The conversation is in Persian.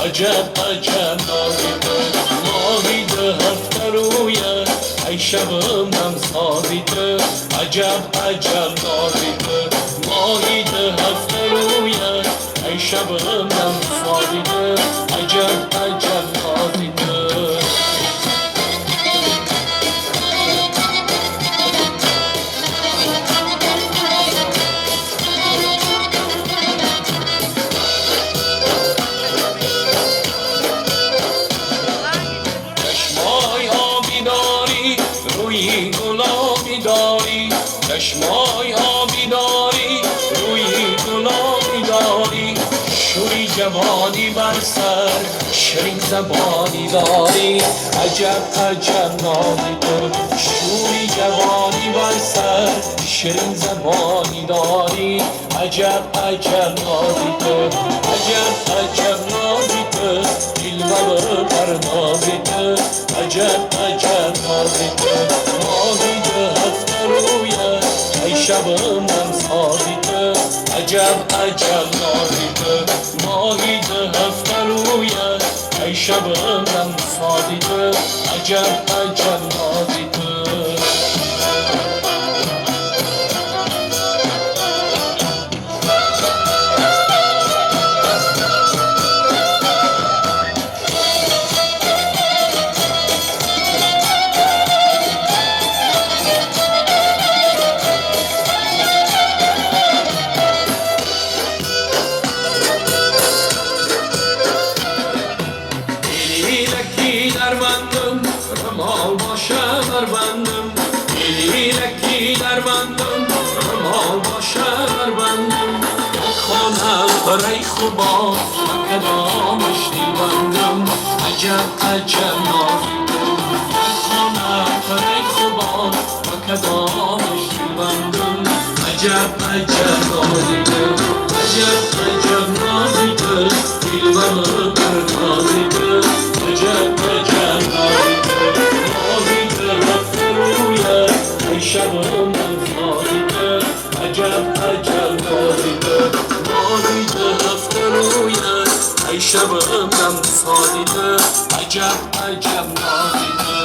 عجب عجب نازیده ماهیده هفته رویه ای شبم هم سازیده عجب عجب نازیده ماهیده هفته رویه ای شبم هم سازیده عجب عجب نازیده روی گلابی داری چشمای آبی داری روی گلابی داری شوری جوانی بر سر شیرین زبانی داری عجب عجب نازی تو شوری جوانی بر سر شیرین زبانی داری عجب عجب نازی تو عجب عجب نازی تو دلبر پردازی تو عجب عجب نازی تو ماهیده هفته رویه ای شبم هم سازیده عجب عجب نازیده ماهیده هفته رویه ای شبم هم سازیده عجب عجب نازیده دربندم رمال باشه دربندم ایلکی دربندم رمال باشه دربندم خانم برای خوبا کدامش دیبندم عجب عجب نازیدم خانم برای خوبا کدامش دیبندم عجب عجب نازیدم عجب عجب نازیدم دیلبر پردازیدم عجب عجب نازیده ماهیده هفته رویه ای شبم هم سازیده عجب عجب نازیده ماهیده هفته رویه ای شبم هم سازیده عجب عجب نازیده